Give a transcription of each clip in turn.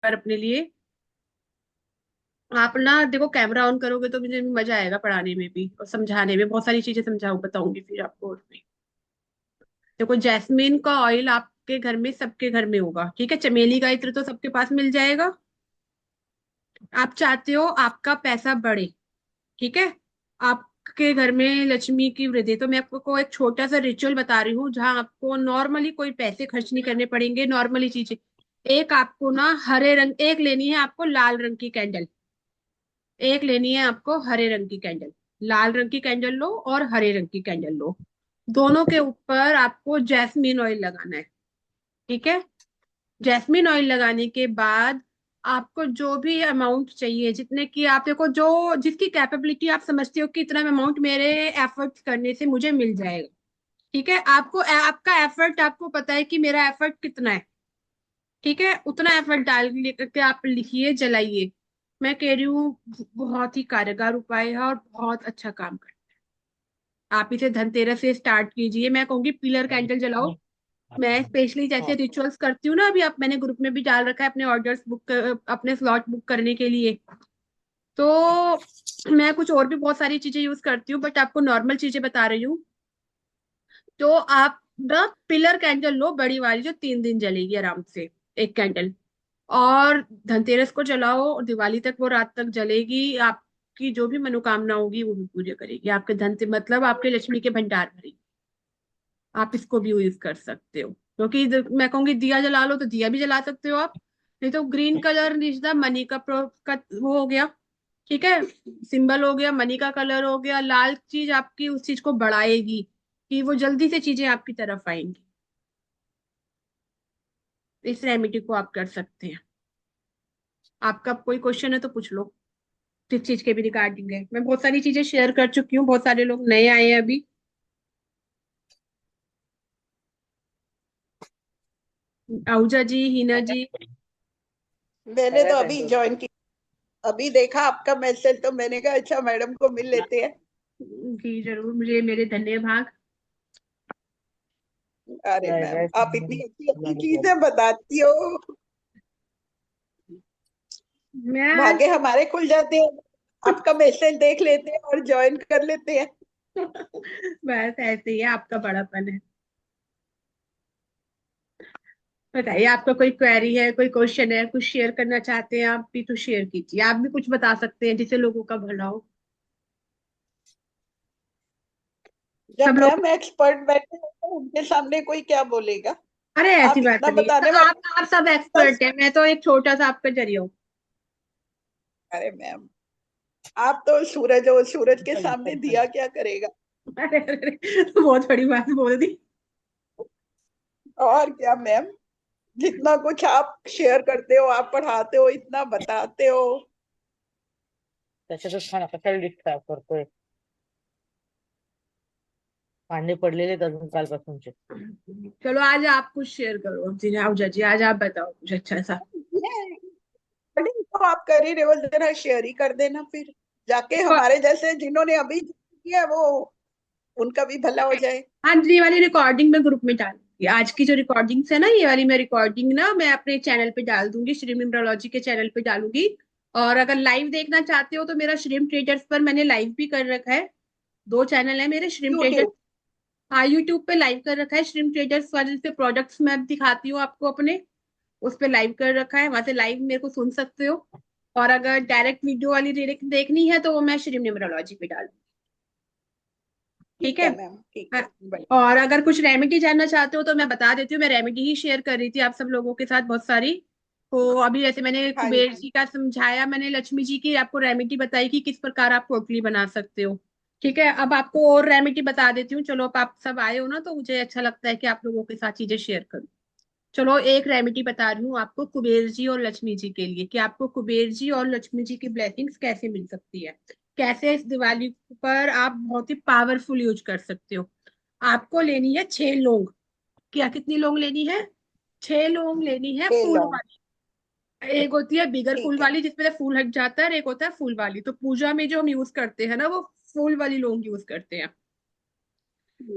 पर अपने लिए आप ना देखो, कैमरा ऑन करोगे तो मुझे मजा आएगा पढ़ाने में भी और समझाने में, बहुत सारी चीजें समझाऊं बताऊंगी फिर आपको उसमें। देखो, जैस्मिन का ऑयल आपके घर में, सबके घर में होगा, ठीक है। चमेली का इत्र तो सबके पास मिल जाएगा। आप चाहते हो आपका पैसा बढ़े, ठीक है, आपके घर में लक्ष्मी की वृद्धि, तो मैं आपको एक छोटा सा रिचुअल बता रही हूँ जहां आपको नॉर्मली कोई पैसे खर्च नहीं करने पड़ेंगे, नॉर्मली चीजें। एक आपको ना हरे रंग, एक लेनी है आपको लाल रंग की कैंडल, एक लेनी है आपको हरे रंग की कैंडल। लाल रंग की कैंडल लो और हरे रंग की कैंडल लो, दोनों के ऊपर आपको जैस्मिन ऑयल लगाना है, ठीक है। जैस्मिन ऑयल लगाने के बाद आपको जो भी अमाउंट चाहिए, जितने की आप देखो, जो जिसकी कैपेबिलिटी आप समझते हो कि इतना अमाउंट मेरे एफर्ट करने से मुझे मिल जाएगा, ठीक है। आपको आपका एफर्ट, आपको पता है कि मेरा एफर्ट कितना है, ठीक है, उतना एफर्ट डाल करके आप लिखिए, जलाइए। मैं कह रही हूँ बहुत ही कारगर उपाय है और बहुत अच्छा काम कर, आप इसे धनतेरस से स्टार्ट कीजिए। मैं कहूंगी पिलर कैंडल जलाओ। मैं स्पेशली जैसे रिचुअल्स करती हूँ ना, अभी आप, मैंने ग्रुप में भी डाल रखा है अपने ऑर्डर्स बुक, अपने स्लॉट बुक करने के लिए, तो मैं कुछ और भी बहुत सारी चीजें यूज करती हूँ, बट आपको नॉर्मल चीजें बता रही हूँ। तो आप ना पिलर कैंडल लो, बड़ी वाली, जो 3 दिन जलेगी आराम से, एक कैंडल। और धनतेरस को जलाओ और दिवाली तक वो रात तक जलेगी। आपकी जो भी मनोकामना होगी वो भी पूरी करेगी, आपके धन से मतलब आपके लक्ष्मी के भंडार भरेगी। आप इसको भी यूज कर सकते हो, क्योंकि मैं कहूंगी दिया जला लो, तो दिया भी जला सकते हो आप। नहीं तो ग्रीन कलर निजदा मनी का का वो हो गया, ठीक है, सिंबल हो गया, मनी का कलर हो गया। लाल चीज आपकी उस चीज को बढ़ाएगी कि वो जल्दी से चीजें आपकी तरफ आएंगी। इस रेमेडी को आप कर सकते हैं। आपका कोई क्वेश्चन है तो पूछ लो, किस चीज के भी रिगार्डिंग है। मैं बहुत सारी चीजें शेयर कर चुकी हूँ, बहुत सारे लोग नए आए हैं अभी। आहूजा जी, हिना जी। मैंने तो अभी ज्वाइन की, अभी देखा आपका मैसेज तो मैंने कहा अच्छा मैडम को मिल लेते हैं। जी जरूर, मुझे मेरे धन्य भाग। अरे मैम आप इतनी अच्छी अच्छी चीजें बताती हो, मैं आज भागे हमारे खुल जाते हैं। आपका मैसेज देख लेते हैं और ज्वाइन कर लेते हैं। बस ऐसे ही है, आपका बड़ापन है। बताइए, आपका कोई क्वेरी है, कोई क्वेश्चन है, कुछ शेयर करना चाहते हैं आप भी तो शेयर कीजिए। आप भी कुछ बता सकते हैं जिससे लोगों का भला हो। जब सब लोग, मैम एक्सपर्ट बैठे हैं तो उनके सामने कोई क्या बोलेगा। अरे ऐसी आप बात इतना नहीं है, बताने आप वाले आप सब बस। एक्सपर्ट हैं, मैं तो एक छोटा सा आपका जरिया हूँ। अरे मैम आप तो सूरज हो, सूरज के सामने दिया क्या करेगा। अरे अरे अरे, तो बहुत बड़ी बात बोल दी। और क्या मैम, जितना कुछ आप शेयर करते हो, आप पढ़ाते हो, इतना बताते हो। त्याच्यातच छान कशाला डिस्टर्ब करतोय. भांडे पडलेले आहेत अजून कालपासूनचे. चलो आज आप कुछ शेयर करो, जी आहूजा जी, आज आप बताओ कुछ अच्छा सा। तो आप कर ही रहे हो, जरा शेयर ही कर देना फिर, जाके हमारे जैसे जिन्होंने अभी किया वो उनका भी भला हो जाए। हाँ जी, ये वाली रिकॉर्डिंग मैं ग्रुप में डालूंगी, आज की जो रिकॉर्डिंग्स है ना, ये वाली मैं रिकॉर्डिंग ना मैं अपने चैनल पे डाल दूंगी, श्री न्यूमरोलॉजी के चैनल पे डालूंगी। और अगर लाइव देखना चाहते हो तो मेरा श्रीम ट्रेडर्स पर मैंने लाइव भी कर रखा है। 2 चैनल है मेरे, श्रीम ट्रेडर्स। यूट्यूब। हाँ, यूट्यूब पे लाइव कर रखा है श्रीम ट्रेडर्स वाले, पे प्रोडक्ट्स मैं दिखाती हूँ आपको अपने, उस पे लाइव कर रखा है, वहां से लाइव मेरे को सुन सकते हो। और अगर डायरेक्ट वीडियो वाली डायरेक्ट देखनी है तो वो मैं श्री न्यूमरोलॉजी पे डालूंगी, ठीक ठीक है। है मैम, ठीक हाँ, है, बढ़िया। और अगर कुछ रेमेडी जानना चाहते हो तो मैं बता देती हूँ, मैं रेमेडी ही शेयर कर रही थी आप सब लोगों के साथ बहुत सारी। तो अभी जैसे मैंने हाँ कुबेर जी। जी का समझाया, मैंने लक्ष्मी जी की आपको रेमेडी बताई कि किस प्रकार आप पोटली बना सकते हो, ठीक है। अब आपको और रेमेडी बता देती हूँ, चलो अब आप सब आए हो ना तो मुझे अच्छा लगता है कि आप लोगों के साथ चीजें शेयर करूँ। चलो एक रेमेडी बता रही हूँ आपको कुबेर जी और लक्ष्मी जी के लिए, कि आपको कुबेर जी और लक्ष्मी जी की ब्लेसिंग्स कैसे मिल सकती है, कैसे इस दिवाली पर आप बहुत ही पावरफुल यूज कर सकते हो। आपको लेनी है 6 लौंग। क्या, कितनी लौंग लेनी है? 6 लौंग लेनी है, खेल फूल लो। वाली। एक होती है बिगर फूल ठीक है। वाली जिसमें से फूल हट जाता है, और एक होता है फूल वाली, तो पूजा में जो हम यूज करते हैं ना वो फूल वाली लौंग यूज करते हैं।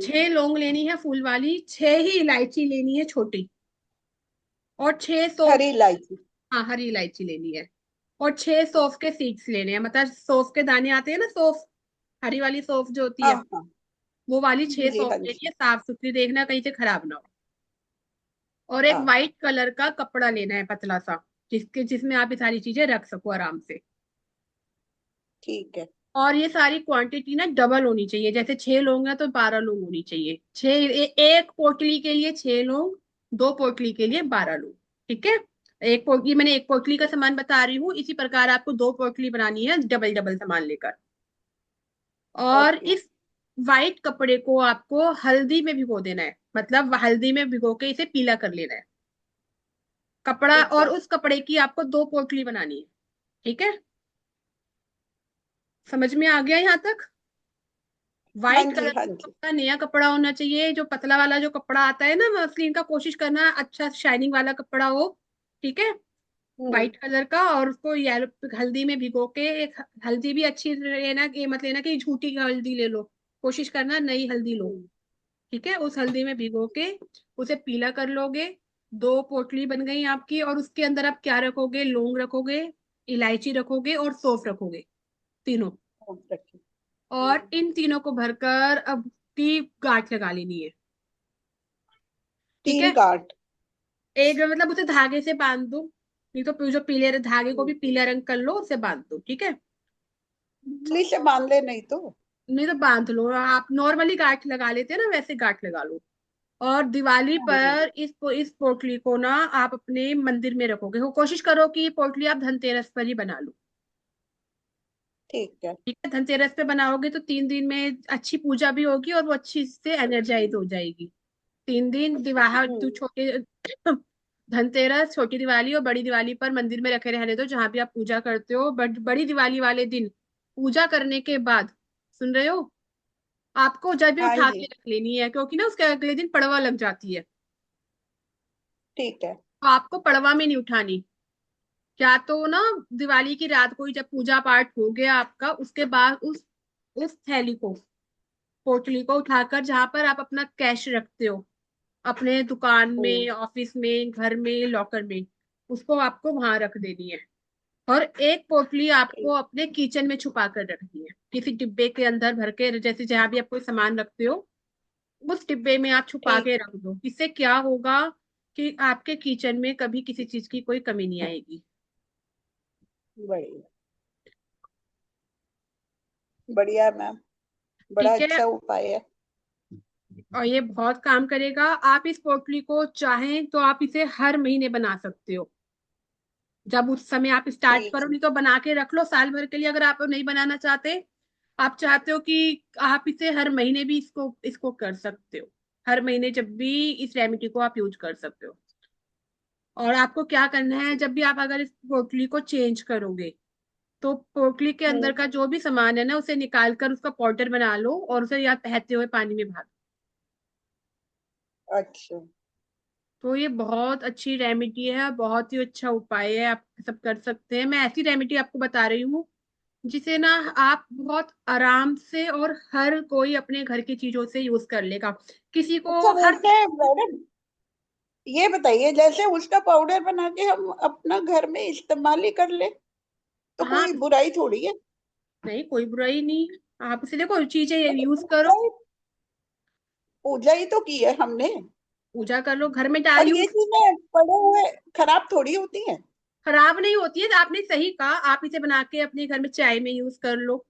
6 लौंग लेनी है फूल वाली, 6 ही इलायची लेनी है छोटी, और 6 सौंफ। हरी इलायची। हाँ, हरी इलायची लेनी है। और 6 सौंफ के सीड्स लेने हैं, मतलब सौंफ के दाने आते हैं ना, सौंफ, हरी वाली सौंफ जो होती हाँ है, हाँ। वो वाली 6 जी सौंफ हाँ लेनी जी। है, साफ सुथरी देखना कहीं से खराब ना हो। और एक हाँ वाइट कलर का कपड़ा लेना है, पतला सा, जिसमें आप ये सारी चीजें रख सको आराम से। ठीक है। और ये सारी क्वांटिटी ना डबल होनी चाहिए, जैसे 6 लोग हैं तो 12 लोग होनी चाहिए। एक पोटली के लिए 6 लोग, 2 पोटली के लिए 12 लोग। ठीक है। एक पोटली, मैंने एक पोटली का सामान बता रही हूँ, इसी प्रकार आपको 2 पोटली बनानी है, डबल डबल सामान लेकर। और ओके। इस वाइट कपड़े को आपको हल्दी में भिगो देना है, मतलब हल्दी में भिगो के इसे पीला कर लेना है कपड़ा। ठीक और है। उस कपड़े की आपको 2 पोटली बनानी है। ठीक है, समझ में आ गया यहाँ तक? हाँ व्हाइट जी कलर हाँ का जी। कपड़ा, नया कपड़ा होना चाहिए, जो पतला वाला जो कपड़ा आता है ना मसलिन का, कोशिश करना अच्छा शाइनिंग वाला कपड़ा हो। ठीक है, हम्म। व्हाइट कलर का। और उसको येलो हल्दी में भिगो के, एक हल्दी भी अच्छी लेना, कि मत लेना कि झूठी हल्दी ले लो, कोशिश करना नई हल्दी लो। हम्म, ठीक है, उस हल्दी में भिगो के उसे पीला कर लोगे। 2 पोटली बन गई आपकी। और उसके अंदर आप क्या रखोगे? लौंग रखोगे, इलायची रखोगे और सौंफ रखोगे, तीनों। ओके। और इन तीनों को भरकर अब की गांठ लगा लेनी है। ठीक 3 है, गांठ। एक मतलब उसे धागे से बांध दो, नहीं तो जो पीले धागे को हम्म, भी पीला रंग कर लो, उससे बांध दो। ठीक है, उंगली से बांध ले नहीं तो। नहीं तो बांध लो, आप नॉर्मली गांठ लगा लेते हैं ना, वैसे गांठ लगा लो। और दिवाली हाँ जी। पर इस पोटली को ना आप अपने मंदिर में रखोगे, कोशिश करो कि ये पोटली आप धनतेरस पर ही बना लो। ठीक है। ठीक है, धनतेरस पे बनाओगे तो 3 दिन में अच्छी पूजा भी होगी और वो अच्छी से एनर्जाइज हो जाएगी। 3 दिन दिवाह तू हम्म। छोटे धनतेरस, छोटी दिवाली और बड़ी दिवाली पर मंदिर में रखे रहने दो, जहां भी आप पूजा करते हो। बट बड़ी दिवाली वाले दिन पूजा करने के बाद, सुन रहे हो, आपको जब भी हाँ उठा के जी। रख लेनी है, क्योंकि ना उसके अगले दिन पड़वा लग जाती है। ठीक है। तो आपको पड़वा में नहीं उठानी। क्या तो ना, दिवाली की रात को ही जब पूजा पाठ हो गया आपका, उसके बाद उस थैली को, पोटली को उठाकर, जहां पर आप अपना कैश रखते हो, अपने दुकान हम्म। में, ऑफिस में, घर में, लॉकर में, उसको आपको वहां रख देनी है। और एक पोटली आपको ठीक। अपने किचन में छुपा कर रखनी है, किसी डिब्बे के अंदर भर के, जैसे जहां भी आप कोई सामान रखते हो, उस डिब्बे में आप छुपा ठीक के है। रख दो। इससे क्या होगा कि आपके किचन में कभी किसी चीज की कोई कमी नहीं आएगी। बढ़िया। बढ़िया मैम। बड़ा ठीक है, अच्छा उपाय है। और ये बहुत काम करेगा। आप इस पोटली को चाहें तो आप इसे हर महीने बना सकते हो, जब उस समय आप स्टार्ट ठीक करो, है। नहीं तो बना के रख लो साल भर के लिए, अगर आप नहीं बनाना चाहते। आप चाहते हो कि आप इसे हर महीने भी इसको इसको कर सकते हो, हर महीने जब भी इस रेमेडी को आप यूज कर सकते हो। और आपको क्या करना है, जब भी आप अगर इस पोटली को चेंज करोगे, तो पोटली के अंदर हम्म। का जो भी सामान है ना, उसे निकाल कर उसका पाउडर बना लो और उसे या बहते हुए पानी में भा। अच्छा। तो ये बहुत अच्छी रेमेडी है, बहुत ही अच्छा उपाय है, आप सब कर सकते हैं। मैं ऐसी रेमेडी आपको बता रही हूँ जिसे ना आप बहुत आराम से, और हर कोई अपने घर की चीजों से यूज कर लेगा। किसी अच्छा को हर वैसे मैडम, ये बताइए जैसे उसका पाउडर बना के हम अपना घर में इस्तेमाल ही कर ले तो हाँ, कोई बुराई थोड़ी है। नहीं कोई बुराई नहीं, आप इसे देखो चीजें मतलब यूज करो, पूजा ही, पूजा ही तो की है हमने। पूजा कर लो, घर में डाल और ये यूज। चीजें पड़े हुए खराब थोड़ी होती हैं। खराब नहीं होती है, आपने सही कहा। आप इसे बना के अपने घर में चाय में यूज कर लो।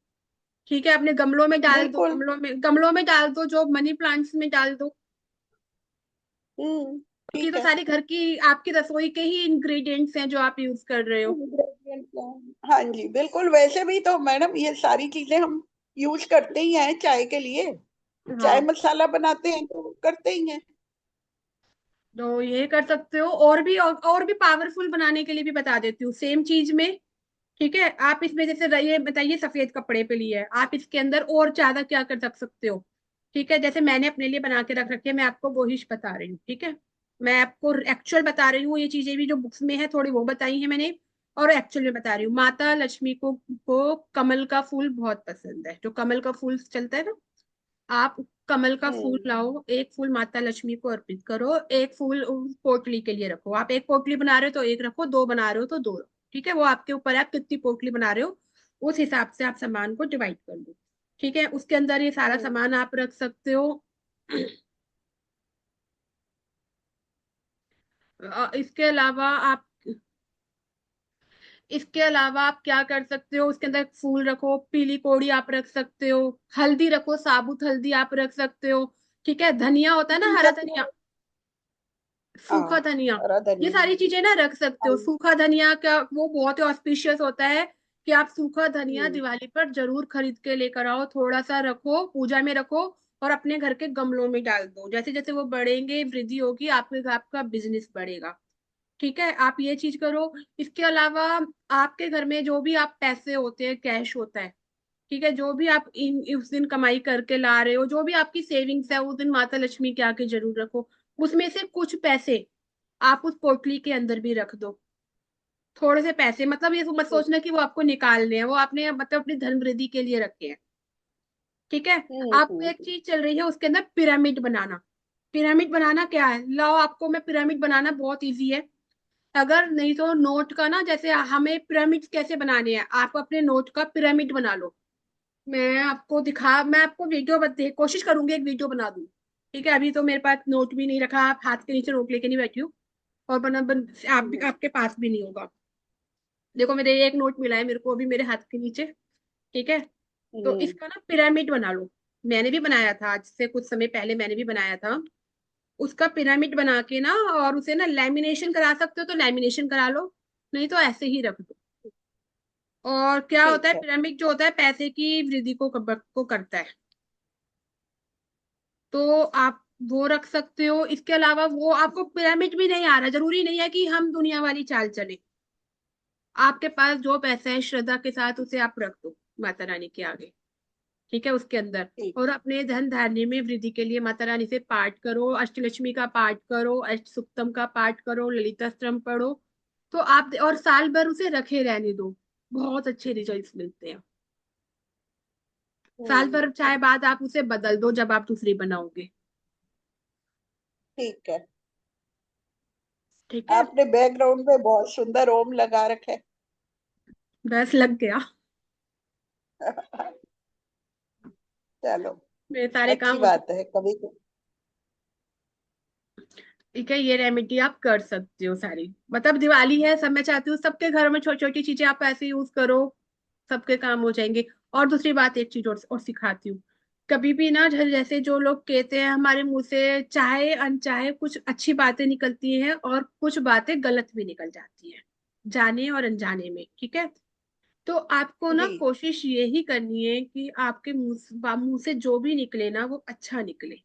ठीक है, अपने गमलों में डाल दो, बिल्कुल। गमलों में डाल दो, जो मनी प्लांट्स में डाल दो। हम्म। क्योंकि ठीक तो है। सारी घर की आपकी रसोई के ही इंग्रेडिएंट्स हैं जो आप यूज कर रहे हो। इंग्रेडिएंट हाँ जी बिल्कुल, वैसे भी तो मैडम ये सारी चीजें हम यूज करते ही हैं चाय के लिए। चाय हाँ, मसाला बनाते हैं तो करते ही हैं। तो ये कर सकते हो। और भी पावरफुल बनाने के लिए भी बता देती हूँ, सेम चीज में। ठीक है, आप इसमें जैसे ये बताइए, सफेद कपड़े पे लिए आप इसके अंदर और ज्यादा क्या कर सकते हो। ठीक है, जैसे मैंने अपने लिए बना के रख रखी है, मैं आपको वो ही बता रही हूँ। ठीक है, मैं आपको एक्चुअल बता रही हूँ, ये चीजें भी जो बुक्स में है थोड़ी वो बताई है मैंने, और एक्चुअल में बता रही हूँ। माता लक्ष्मी को कमल का फूल बहुत पसंद है, जो कमल का फूल चलता है ना, आप कमल का फूल हम्म लाओ, एक फूल माता लक्ष्मी को अर्पित करो, एक फूल उस पोटली के लिए रखो। आप एक पोटली बना रहे हो तो एक रखो, दो बना रहे हो तो दो रखो। ठीक है, वो आपके ऊपर है, आप कितनी पोटली बना रहे हो उस हिसाब से आप सामान को डिवाइड कर लो। ठीक है, उसके अंदर ये सारा हम्म सामान आप रख सकते हो। इसके अलावा आप, इसके अलावा आप क्या कर सकते हो, उसके अंदर फूल रखो, पीली कोड़ी आप रख सकते हो, हल्दी रखो, साबुत हल्दी आप रख सकते हो। ठीक है, धनिया होता है ना, हरा जैसे धनिया, सूखा हाँ, धनिया, हरा ये धनिया। सारी चीजें ना रख सकते हो। सूखा धनिया का वो बहुत ही ऑस्पिशियस होता है कि आप सूखा धनिया हम्म दिवाली पर जरूर खरीद के लेकर आओ, थोड़ा सा रखो, पूजा में रखो, और अपने घर के गमलों में डाल दो। जैसे जैसे वो बढ़ेंगे, वृद्धि होगी, आपके आपका बिजनेस बढ़ेगा। ठीक है, आप ये चीज करो। इसके अलावा आपके घर में जो भी आप पैसे होते हैं, कैश होता है, ठीक है, जो भी आप उस दिन कमाई करके ला रहे हो, जो भी आपकी सेविंग्स है, उस दिन माता लक्ष्मी के आके जरूर रखो। उसमें से कुछ पैसे आप उस पोटली के अंदर भी रख दो। थोड़े से पैसे, मतलब ये मत सोचना कि वो आपको निकालने हैं, वो आपने मतलब अपनी धन वृद्धि के लिए रखे हैं। ठीक है, आपको एक हम्म। चीज चल रही है उसके अंदर, पिरामिड बनाना। पिरामिड बनाना क्या है, लाओ आपको मैं पिरामिड बनाना बहुत इजी है। अगर नहीं तो नोट का ना, जैसे हमें पिरामिड कैसे बनाने हैं, आप अपने नोट का पिरामिड बना लो। मैं आपको वीडियो कोशिश करूंगी एक वीडियो बना दूं। ठीक है, अभी तो मेरे पास नोट भी नहीं रखा, आप हाथ के नीचे नोट लेके नहीं बैठी हूँ, और आप भी, हम्म आपके पास भी नहीं होगा। देखो मेरे एक नोट मिला है मेरे को अभी मेरे हाथ के नीचे। ठीक है, तो हम्म। इसका ना पिरामिड बना लो। मैंने भी बनाया था, आज से कुछ समय पहले मैंने भी बनाया था। उसका पिरामिड बना के ना, और उसे ना लैमिनेशन करा सकते हो तो लैमिनेशन करा लो, नहीं तो ऐसे ही रख दो। और क्या होता है, ठीक है। पिरामिड जो होता है पैसे की वृद्धि को करता है। तो आप वो रख सकते हो। इसके अलावा वो आपको पिरामिड भी नहीं आ रहा, जरूरी नहीं है कि हम दुनिया वाली चाल चले। आपके पास जो पैसा है श्रद्धा के साथ उसे आप रख दो माता रानी के आगे। ठीक है, उसके अंदर। ठीक। और अपने धन धान्य में वृद्धि के लिए माता रानी से पाठ करो, अष्टलक्ष्मी का पाठ करो, अष्ट सुक्तम का पाठ करो, ललितास्तम पढ़ो। तो आप और साल भर उसे रखे रहने दो, बहुत अच्छे रिजल्ट्स मिलते हैं। साल हम्म। भर चाहे बाद आप उसे बदल दो जब आप दूसरी बनाओगे। ठीक है। ठीक है, आपने बैकग्राउंड में बहुत सुंदर ओम लगा रखे। बस लग गया, चलो, मेरे सारे अच्छी काम हो बात चुके। है कभी। ठीक है, ये रेमेडी आप कर सकते हो सारी, मतलब दिवाली है, सब मैं चाहती हूँ सबके घर में छोटी छोटी चीजें आप ऐसे यूज करो, सबके काम हो जाएंगे। और दूसरी बात, एक चीज और सिखाती हूँ। कभी भी ना जैसे जो लोग कहते हैं हमारे मुंह से चाहे अनचाहे कुछ अच्छी बातें निकलती हैं और कुछ बातें गलत भी निकल जाती हैं, जाने और अनजाने में। ठीक है, तो आपको ना जी। कोशिश यही करनी है कि आपके मुंह से जो भी निकले ना वो अच्छा निकले।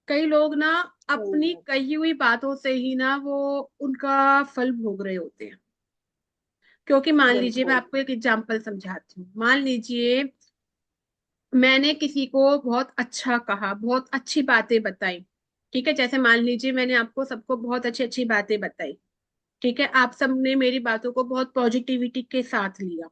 कई लोग ना अपनी हम्म कही हुई बातों से ही ना वो उनका फल भोग रहे होते हैं। क्योंकि मान लीजिए, मैं बिल्कुल। आपको एक एग्जांपल समझाती हूँ। मान लीजिए मैंने किसी को बहुत अच्छा कहा, बहुत अच्छी बातें बताई। ठीक है, जैसे मान लीजिए मैंने आपको सबको बहुत अच्छी अच्छी बातें बताई। ठीक है, आप सबने मेरी बातों को बहुत पॉजिटिविटी के साथ लिया।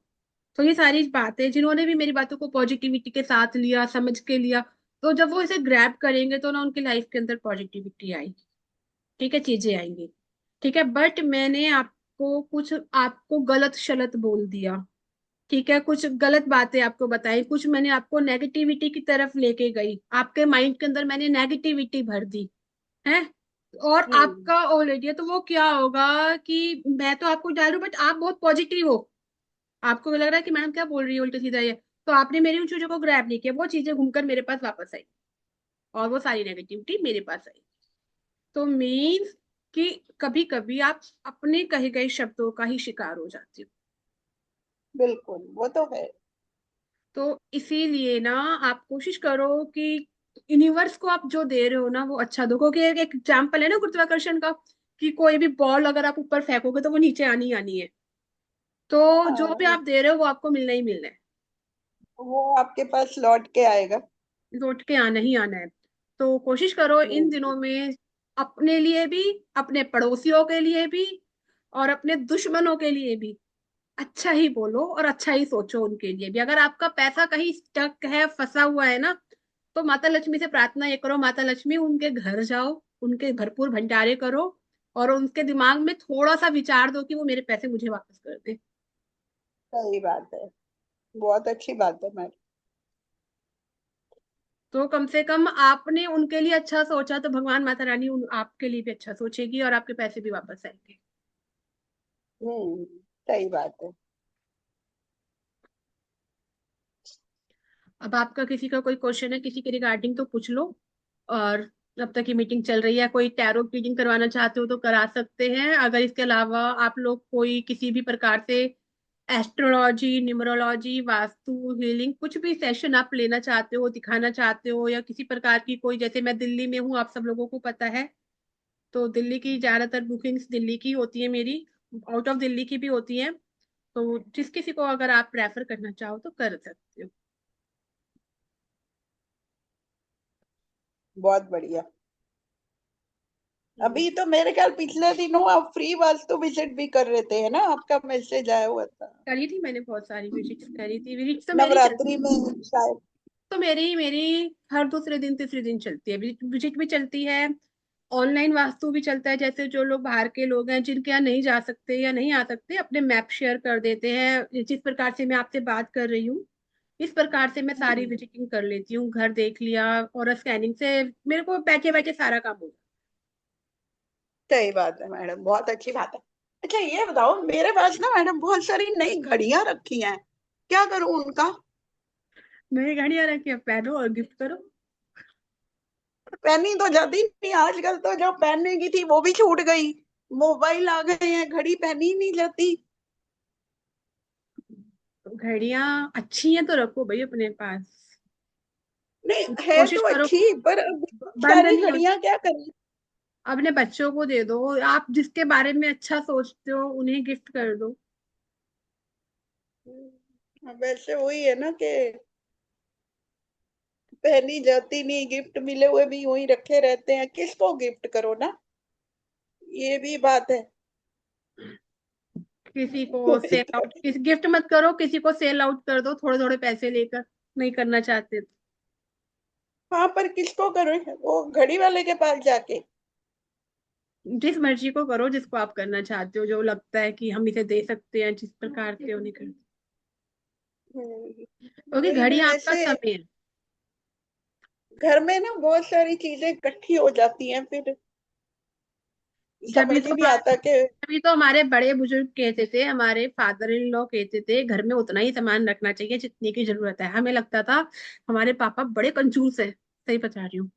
तो ये सारी बातें, जिन्होंने भी मेरी बातों को पॉजिटिविटी के साथ लिया, समझ के लिया, तो जब वो इसे ग्रैब करेंगे तो ना उनकी लाइफ के अंदर पॉजिटिविटी आएगी। ठीक है, चीजें आएंगी। ठीक है, बट मैंने आपको कुछ, आपको गलत शलत बोल दिया। ठीक है, कुछ गलत बातें आपको बताई, कुछ मैंने आपको नेगेटिविटी की तरफ लेके गई, आपके माइंड के अंदर मैंने नेगेटिविटी भर दी है, और हम्म आपका ऑलरेडी है, तो वो क्या होगा कि मैं तो आपको डालू बट आप बहुत पॉजिटिव हो, आपको लग रहा है कि मैडम क्या बोल रही है उल्टा सीधा ये, तो आपने मेरी उन चीजों को ग्रैब नहीं किया, वो चीजें घूमकर मेरे पास वापस आई, और वो सारी नेगेटिविटी मेरे पास आई। तो मीन्स कि कभी कभी आप अपने कहे गए शब्दों का ही शिकार हो जाते हो। बिल्कुल, वो तो है। तो इसीलिए ना आप कोशिश करो कि यूनिवर्स को आप जो दे रहे हो ना वो अच्छा दो, क्योंकि एक एग्जाम्पल है ना गुरुत्वाकर्षण का, कि कोई भी बॉल अगर आप ऊपर फेंकोगे तो वो नीचे आनी ही आनी है। तो जो हाँ, भी आप दे रहे हो वो आपको मिलना ही मिलना है, वो आपके पास लौट के आएगा। लौट के आना ही आना है। तो कोशिश करो इन हम्म। दिनों में अपने लिए भी, अपने पड़ोसियों के लिए भी, और अपने दुश्मनों के लिए भी अच्छा ही बोलो और अच्छा ही सोचो उनके लिए भी। अगर आपका पैसा कहीं स्टक है, फंसा हुआ है ना, तो माता लक्ष्मी से प्रार्थना ये करो, माता लक्ष्मी उनके घर जाओ, उनके भरपूर भंडारे करो, और उनके दिमाग में थोड़ा सा विचार दो कि वो मेरे पैसे मुझे वापस कर दे। सही बात है। बहुत अच्छी बात है मैडम। तो कम से कम आपने उनके लिए अच्छा सोचा तो भगवान माता रानी आपके लिए भी अच्छा सोचेगी, और आपके पैसे भी वापस आएंगे। हम्म। सही बात है। अब आपका किसी का कोई क्वेश्चन है किसी के रिगार्डिंग तो पूछ लो। और अब तक की मीटिंग चल रही है, कोई टैरो रीडिंग करवाना चाहते हो तो करा सकते हैं। अगर इसके अलावा आप लोग कोई किसी भी प्रकार से एस्ट्रोलॉजी, न्यूमरोलॉजी, वास्तु, हीलिंग, कुछ भी सेशन आप लेना चाहते हो, दिखाना चाहते हो, या किसी प्रकार की कोई, जैसे मैं दिल्ली में हूँ, आप सब लोगों को पता है, तो दिल्ली की ज्यादातर बुकिंग्स दिल्ली की होती है मेरी, आउट ऑफ दिल्ली की भी होती है। तो जिस किसी को अगर आप प्रेफर करना चाहो तो कर सकते हो। बहुत बढ़िया। हम्म। अभी तो मेरे ख्याल पिछले दिनों आप फ्री वास्तु विजिट भी कर रहे थे, है ना? आपका मैसेज आया हुआ था। करी थी मैंने, बहुत सारी विजिट्स करी थी, विजिट्स तो मेरी नवरात्रि चलती, में शायद। तो मेरी मेरी हर दूसरे दिन तीसरे दिन चलती है, विजिट भी चलती है। ऑनलाइन वास्तु भी चलता है, जैसे जो लोग बाहर के लोग हैं जिनके यहाँ नहीं जा सकते या नहीं आ सकते, अपने मैप शेयर कर देते हैं, जिस प्रकार से मैं आपसे बात कर रही हूँ इस प्रकार से मैं सारी हम्म। विजिटिंग कर लेती हूँ, घर देख लिया, और स्कैनिंग से मेरे को बैठे बैठे सारा काम हो जाता सही बात है मैडम, बहुत अच्छी बात है। अच्छा ये बताओ, मेरे पास ना मैडम बहुत सारी नई घड़ियां रखी हैं, क्या करूं उनका? है। मेरी घड़ियां रखी है, पहनो और गिफ्ट करो। पहनी तो जाती नहीं आजकल, तो जो पहनने की थी वो भी छूट गई। मोबाइल आ गए हैं, घड़ी पहनी ही नहीं जाती। घड़ियां अच्छी हैं तो रखो भाई अपने पास। नहीं है कोशिश तो करो अच्छी, पर अब बंद सारी नहीं हो, घड़ियां क्या करें? अपने बच्चों को दे दो, आप जिसके बारे में अच्छा सोचते हो उन्हें गिफ्ट कर दो। वैसे वही है ना कि पहनी जाती नहीं, गिफ्ट मिले हुए भी यूं ही रखे रहते हैं, किसको गिफ्ट करो ना, ये भी बात है। किसी को वही सेल तो। आउट, किसी गिफ्ट मत करो, किसी को सेल आउट कर दो थोड़े थोड़े पैसे लेकर, नहीं करना चाहते तो। हाँ, पर किसको करो, वो घड़ी वाले के पास जाके? जिस मर्जी को करो, जिसको आप करना चाहते हो, जो लगता है कि हम इसे दे सकते हैं, जिस प्रकार के उन्हें कर, क्योंकि वही घड़ी ना, आपका जैसे समय है। घर में ना बहुत सारी चीजें इकट्ठी हो जाती हैं, फिर जब ये समझ ही तो नहीं आता कि। तभी तो हमारे बड़े बुजुर्ग कहते थे, हमारे फादर इन लॉ कहते थे, घर में उतना ही सामान रखना चाहिए जितने की जरूरत है। हमें लगता था हमारे पापा बड़े कंजूस है, सही बता रही हूँ।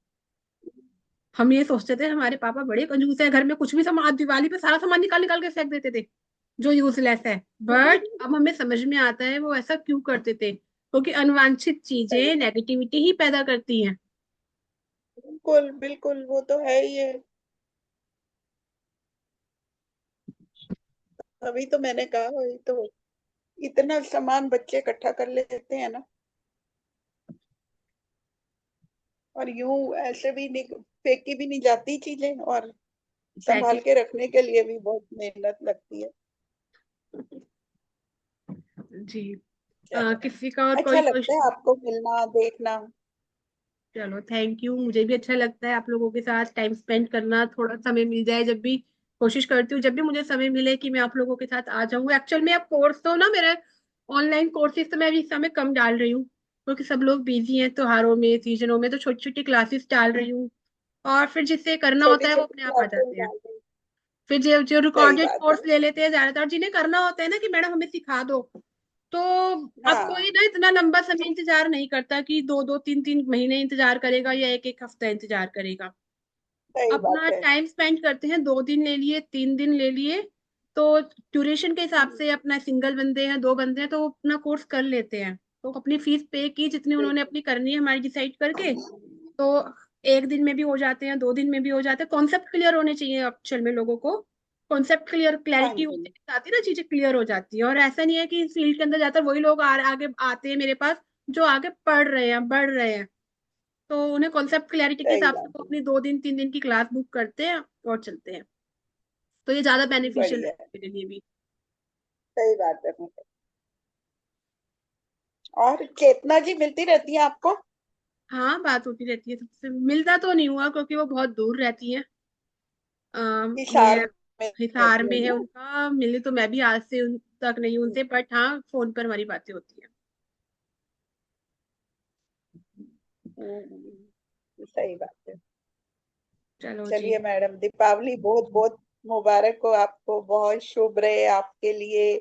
हम ये सोचते थे हमारे पापा बड़े कंजूस है, घर में कुछ भी सामान, दिवाली पे सारा सामान निकाल निकाल के फेंक देते थे जो यूजलेस है। बट अब हमें समझ में आता है वो ऐसा क्यों करते थे, क्योंकि अनवांछित चीजें नेगेटिविटी ही पैदा करती हैं। बिल्कुल बिल्कुल, वो तो है ही है। अभी तो मैंने कहा, वही तो, इतना सामान बच्चे इकट्ठा कर लेते हैं ना, और यूं ऐसे भी नहीं, फेंकी भी नहीं जाती चीजें, और पैसे, संभाल के रखने के लिए भी बहुत मेहनत लगती है। जी। चलो, किसी का और अच्छा कोई लगता है क्वेश्चन? आपको मिलना देखना। चलो थैंक यू, मुझे भी अच्छा लगता है आप लोगों के साथ टाइम स्पेंड करना, थोड़ा समय मिल जाए जब भी, कोशिश करती हूँ जब भी मुझे समय मिले कि मैं आप लोगों के साथ आ जाऊँ। एक्चुअल में अब कोर्स तो ना मेरे ऑनलाइन कोर्सेज तो मैं अभी इस समय कम डाल रही हूँ, क्योंकि सब लोग बिजी हैं त्योहारों में, सीजनों में, तो छोटी छोटी क्लासेस डाल रही हूँ, और फिर जिससे करना होता छोटी है वो छोटी अपने आप आ क्लासेस जाते हैं। डाल रही। फिर जो जो सही रिकॉर्डेड बात है। कोर्स ले लेते हैं ज्यादातर, जिन्हें करना होता है ना कि मैडम हमें सिखा दो, तो अब कोई हाँ, ना इतना लंबा समय इंतजार नहीं करता कि दो दो तीन तीन महीने इंतजार करेगा या एक एक हफ्ता इंतजार करेगा। सही अपना बात है। टाइम स्पेंड करते हैं, 2 दिन ले लिए, 3 दिन ले लिए, तो ड्यूरेशन के हिसाब से अपना, सिंगल बंदे हैं, दो बंदे हैं, तो वो अपना कोर्स कर लेते हैं। तो अपनी फीस पे की जितनी उन्होंने बिल्कुल। अपनी करनी है हमारी डिसाइड करके, तो 1 दिन में भी हो जाते हैं, 2 दिन में भी हो जाते हैं। कॉन्सेप्ट क्लियर होने चाहिए एक्चुअल में लोगों को, कॉन्सेप्ट क्लियर, हाँ क्लैरिटी जी। होते के साथ ही ना चीजें क्लियर हो जाती है। और ऐसा नहीं है कि इस फील्ड के अंदर जाकर वही लोग आगे आते हैं मेरे पास जो आगे पढ़ रहे हैं, बढ़ रहे हैं, तो उन्हें कॉन्सेप्ट क्लैरिटी के सही हिसाब से बात वो है। अपनी 2 दिन 3 दिन की क्लास बुक करते हैं और चलते हैं। तो ये ज्यादा बेनिफिशियल है बढ़िया है। मेरे लिए भी। सही बात है मैडम। और चेतना जी मिलती रहती है आपको? हाँ, बात होती रहती है सबसे, मिलता तो नहीं हुआ क्योंकि वो बहुत दूर रहती है। हिसार ये में हिसार रहती में है है ना। उनका, मिले तो मैं भी आज से उन तक नहीं उनसे, बट हाँ फोन पर हमारी बातें होती है। सही बात है। चलो जी। चलिए मैडम, दीपावली बहुत बहुत मुबारक हो आपको, बहुत शुभ रहे आपके लिए,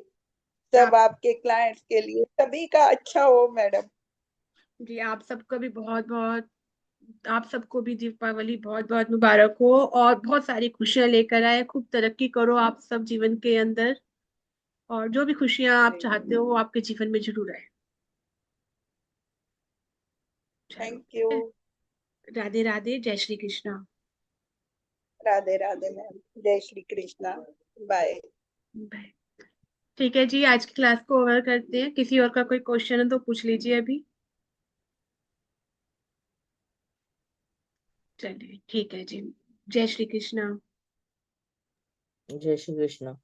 सब आप आपके क्लाइंट्स के लिए, सभी का अच्छा हो मैडम। जी, आप सबका भी बहुत बहुत, आप सबको भी दीपावली बहुत बहुत मुबारक हो, और बहुत सारी खुशियां लेकर आए, खूब तरक्की करो आप सब जीवन के अंदर, और जो भी खुशियां आप चाहते हो वो आपके जीवन में जरूर आए। चलो थैंक ठीक यू। है। राधे राधे, जय श्री कृष्णा। राधे राधे मैम, जय श्री कृष्णा। बाय। बाय। ठीक है जी, आज की क्लास को ओवर करते हैं, किसी और का कोई क्वेश्चन है तो पूछ लीजिए अभी। चलिए ठीक है जी। जय श्री कृष्णा। जय श्री कृष्ण।